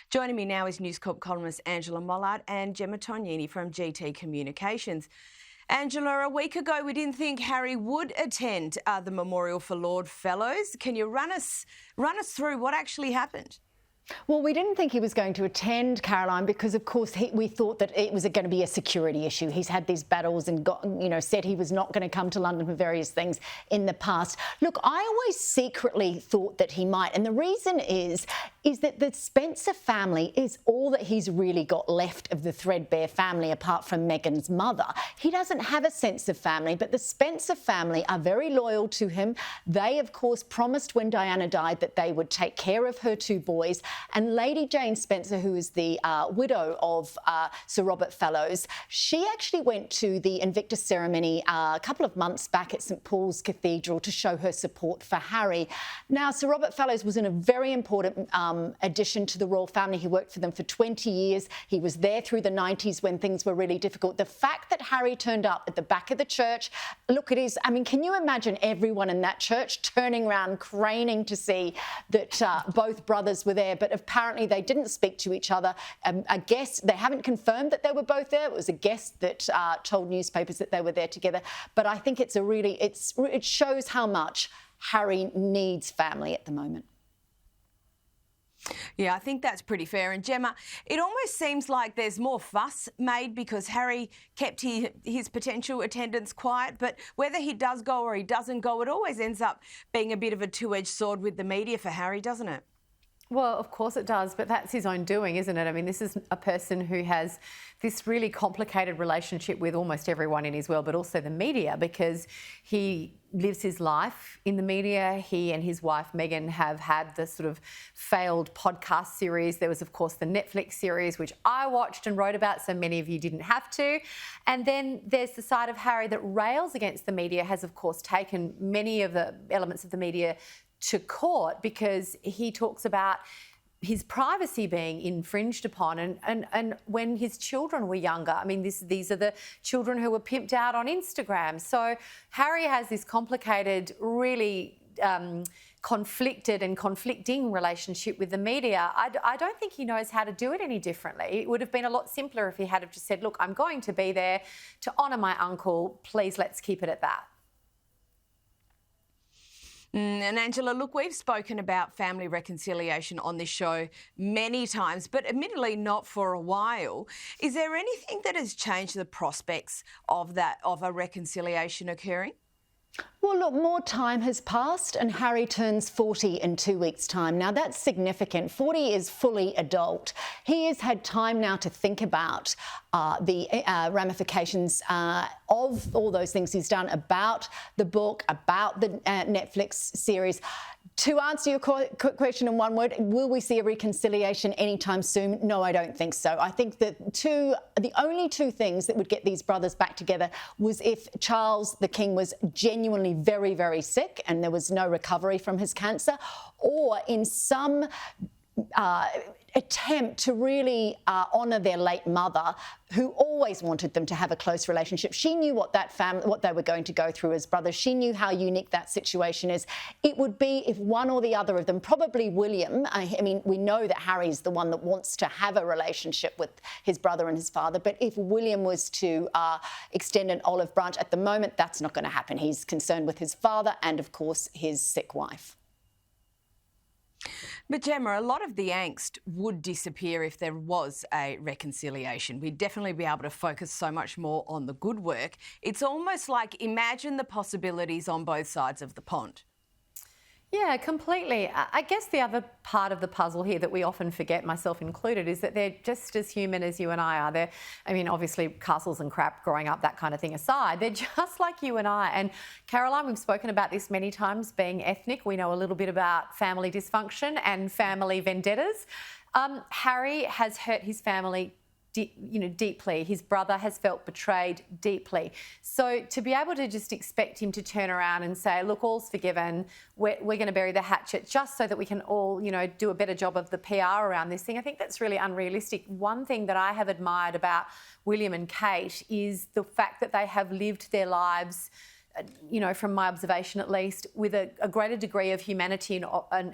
Joining me now is News Corp columnist Angela Mollard and Gemma Tognini from GT Communications. Angela, a week ago we didn't think Harry would attend the Memorial for Lord Fellows. Can you run us through what actually happened? Well, we didn't think he was going to attend, Caroline, because, of course, we thought that it was going to be a security issue. He's had these battles and said he was not going to come to London for various things in the past. Look, I always secretly thought that he might, and the reason is that the Spencer family is all that he's really got left of the Threadbare family, apart from Meghan's mother. He doesn't have a sense of family, but the Spencer family are very loyal to him. They, of course, promised when Diana died that they would take care of her two boys. And Lady Jane Spencer, who is the widow of Sir Robert Fellows, she actually went to the Invictus ceremony a couple of months back at St Paul's Cathedral to show her support for Harry. Now, Sir Robert Fellows was in a very important addition to the royal family. He worked for them for 20 years. He was there through the 90s when things were really difficult. The fact that Harry turned up at the back of the church, look, it is, I mean, can you imagine everyone in that church turning around, craning to see that both brothers were there? But apparently they didn't speak to each other. A guest, they haven't confirmed that they were both there. It was a guest that told newspapers that they were there together. But I think it shows how much Harry needs family at the moment. Yeah, I think that's pretty fair. And Gemma, it almost seems like there's more fuss made because Harry kept his potential attendance quiet, but whether he does go or he doesn't go, it always ends up being a bit of a two-edged sword with the media for Harry, doesn't it? Well, of course it does, but that's his own doing, isn't it? I mean, this is a person who has this really complicated relationship with almost everyone in his world, but also the media, because he lives his life in the media. He and his wife, Meghan, have had the sort of failed podcast series. There was, of course, the Netflix series, which I watched and wrote about, so many of you didn't have to. And then there's the side of Harry that rails against the media, has, of course, taken many of the elements of the media to court because he talks about his privacy being infringed upon and when his children were younger. I mean, these are the children who were pimped out on Instagram. So Harry has this complicated, really conflicted and conflicting relationship with the media. I don't think he knows how to do it any differently. It would have been a lot simpler if he had have just said, look, I'm going to be there to honour my uncle. Please, let's keep it at that. And Angela, look, we've spoken about family reconciliation on this show many times, but admittedly not for a while. Is there anything that has changed the prospects of a reconciliation occurring? Well, look, more time has passed and Harry turns 40 in 2 weeks' time. Now, that's significant. 40 is fully adult. He has had time now to think about the ramifications of all those things he's done, about the book, about the Netflix series. To answer your question in one word, will we see a reconciliation anytime soon? No, I don't think so. I think that the only two things that would get these brothers back together was if Charles, the King, was genuinely very, very sick and there was no recovery from his cancer, or in some attempt to really honour their late mother, who always wanted them to have a close relationship. She knew what they were going to go through as brothers. She knew how unique that situation is. It would be if one or the other of them, probably William. I mean, we know that Harry's the one that wants to have a relationship with his brother and his father, but if William was to extend an olive branch, at the moment, that's not going to happen. He's concerned with his father and, of course, his sick wife. But Gemma, a lot of the angst would disappear if there was a reconciliation. We'd definitely be able to focus so much more on the good work. It's almost like imagine the possibilities on both sides of the pond. Yeah, completely. I guess the other part of the puzzle here that we often forget, myself included, is that they're just as human as you and I are. I mean, obviously, castles and crap, growing up, that kind of thing aside, they're just like you and I. And Caroline, we've spoken about this many times, being ethnic. We know a little bit about family dysfunction and family vendettas. Harry has hurt his family deeply. His brother has felt betrayed deeply. So to be able to just expect him to turn around and say, look, all's forgiven, we're going to bury the hatchet just so that we can all, do a better job of the PR around this thing, I think that's really unrealistic. One thing that I have admired about William and Kate is the fact that they have lived their lives from my observation at least, with a greater degree of humanity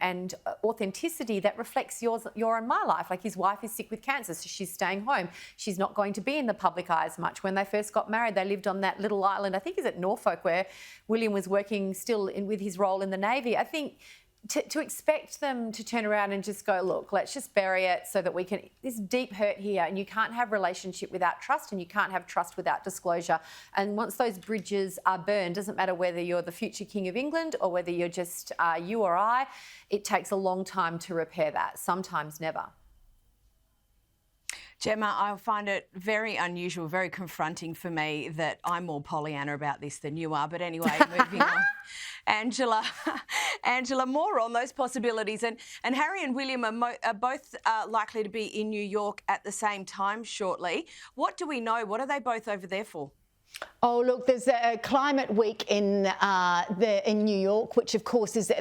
and authenticity that reflects your and my life. Like, his wife is sick with cancer, so she's staying home. She's not going to be in the public eye as much. When they first got married, they lived on that little island, I think is at Norfolk, where William was working still with his role in the Navy. I think to expect them to turn around and just go, look, let's just bury it so that we can... There's deep hurt here, and you can't have relationship without trust, and you can't have trust without disclosure. And once those bridges are burned, doesn't matter whether you're the future King of England or whether you're just you or I, it takes a long time to repair that, sometimes never. Gemma, I find it very unusual, very confronting for me that I'm more Pollyanna about this than you are. But anyway, moving on. Angela, more on those possibilities. And Harry and William are both likely to be in New York at the same time shortly. What do we know? What are they both over there for? Oh, look, there's a climate week in New York, which of course is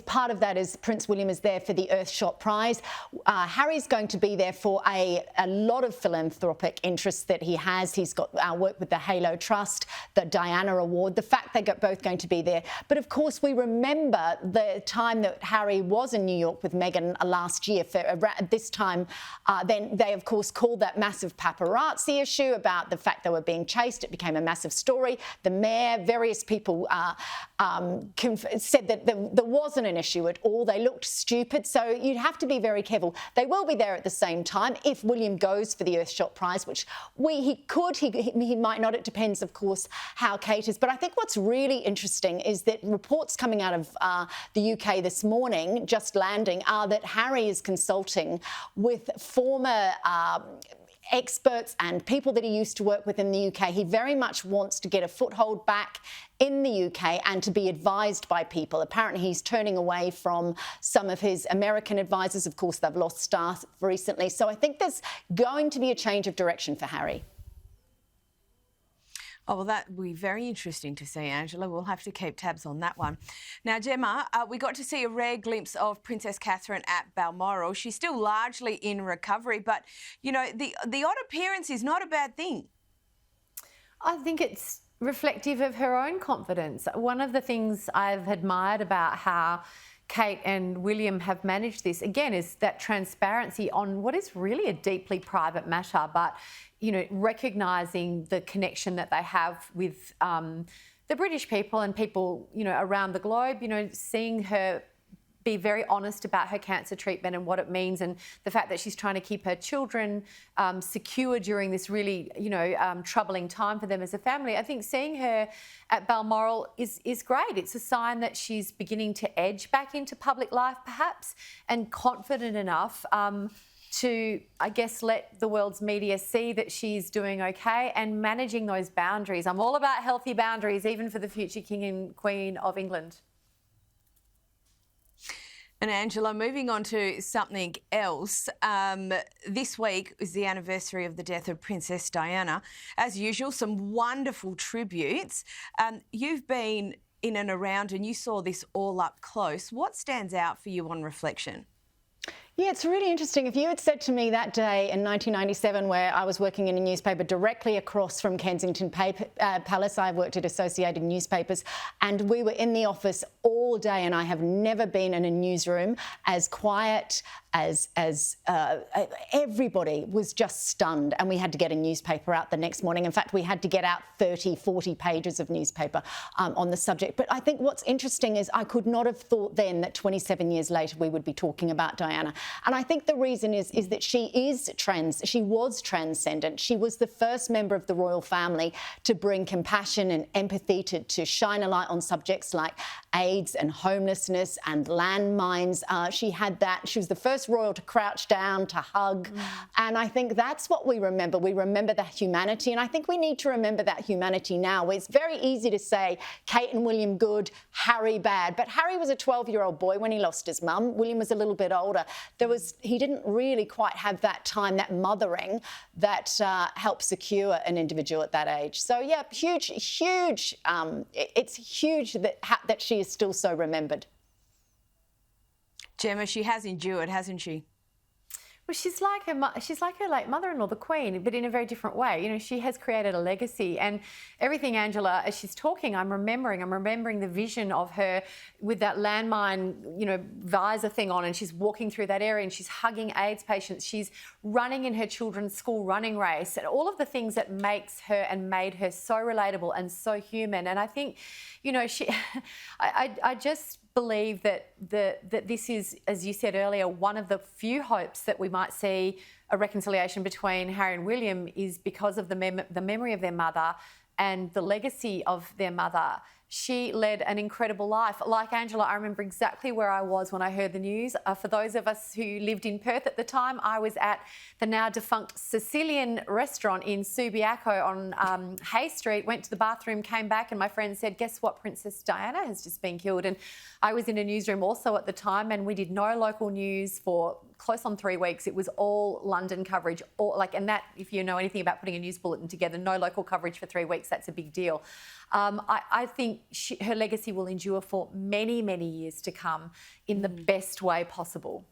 part of that. Is Prince William is there for the Earthshot Prize. Harry's going to be there for a lot of philanthropic interests that he has. He's got work with the Halo Trust, the Diana Award, the fact they're both going to be there. But of course, we remember the time that Harry was in New York with Meghan last year. For this time, then they of course called that massive paparazzi issue about the fact they were being chased. It became a massive story. The mayor, various people said that there wasn't an issue at all. They looked stupid. So you'd have to be very careful. They will be there at the same time if William goes for the Earthshot Prize, which he might not. It depends, of course, how Kate is. But I think what's really interesting is that reports coming out of the UK this morning, just landing, are that Harry is consulting with former experts and people that he used to work with in the UK. He very much wants to get a foothold back in the UK and to be advised by people. Apparently, he's turning away from some of his American advisors. Of course, they've lost staff recently. So I think there's going to be a change of direction for Harry. Oh, well, that will be very interesting to see, Angela. We'll have to keep tabs on that one. Now, Gemma, we got to see a rare glimpse of Princess Catherine at Balmoral. She's still largely in recovery, but, you know, the odd appearance is not a bad thing. I think it's reflective of her own confidence. One of the things I've admired about how Kate and William have managed this, again, is that transparency on what is really a deeply private matter, but, you know, recognising the connection that they have with the British people and people, you know, around the globe, you know, seeing her be very honest about her cancer treatment and what it means, and the fact that she's trying to keep her children secure during this really, you know, troubling time for them as a family. I think seeing her at Balmoral is great. It's a sign that she's beginning to edge back into public life, perhaps, and confident enough to, I guess, let the world's media see that she's doing okay and managing those boundaries. I'm all about healthy boundaries, even for the future King and Queen of England. And Angela, moving on to something else, this week is the anniversary of the death of Princess Diana. As usual, some wonderful tributes. You've been in and around and you saw this all up close. What stands out for you on reflection? Yeah, it's really interesting. If you had said to me that day in 1997, where I was working in a newspaper directly across from Kensington Palace, I worked at Associated Newspapers, and we were in the office all day, and I have never been in a newsroom as quiet as everybody was just stunned, and we had to get a newspaper out the next morning. In fact, we had to get out 30, 40 pages of newspaper on the subject. But I think what's interesting is I could not have thought then that 27 years later we would be talking about Diana. And I think the reason is that she was transcendent. She was the first member of the royal family to bring compassion and empathy, to shine a light on subjects like AIDS and homelessness and landmines. She had that. She was the first royal to crouch down, to hug. And I think that's what we remember. We remember the humanity. And I think we need to remember that humanity now. It's very easy to say Kate and William good, Harry bad. But Harry was a 12-year-old boy when he lost his mum. William was a little bit older. He didn't really quite have that time, that mothering that helped secure an individual at that age. So, yeah, huge. It's huge that she is still so remembered. Gemma, she has endured, hasn't she? Well, she's like her late mother-in-law, the Queen, but in a very different way. You know, she has created a legacy, and everything, Angela, as she's talking, I'm remembering the vision of her with that landmine, you know, visor thing on, and she's walking through that area and she's hugging AIDS patients. She's running in her children's school running race, and all of the things that makes her and made her so relatable and so human. And I think, you know, I just believe that this is, as you said earlier, one of the few hopes that we might see a reconciliation between Harry and William is because of the memory of their mother and the legacy of their mother. She led an incredible life. Like Angela, I remember exactly where I was when I heard the news. For those of us who lived in Perth at the time, I was at the now defunct Sicilian restaurant in Subiaco on Hay Street, went to the bathroom, came back, and my friend said, guess what, Princess Diana has just been killed. And I was in a newsroom also at the time, and we did no local news for close on 3 weeks. It was all London coverage, and that, if you know anything about putting a news bulletin together, no local coverage for 3 weeks, that's a big deal. I think her legacy will endure for many, many years to come in the best way possible.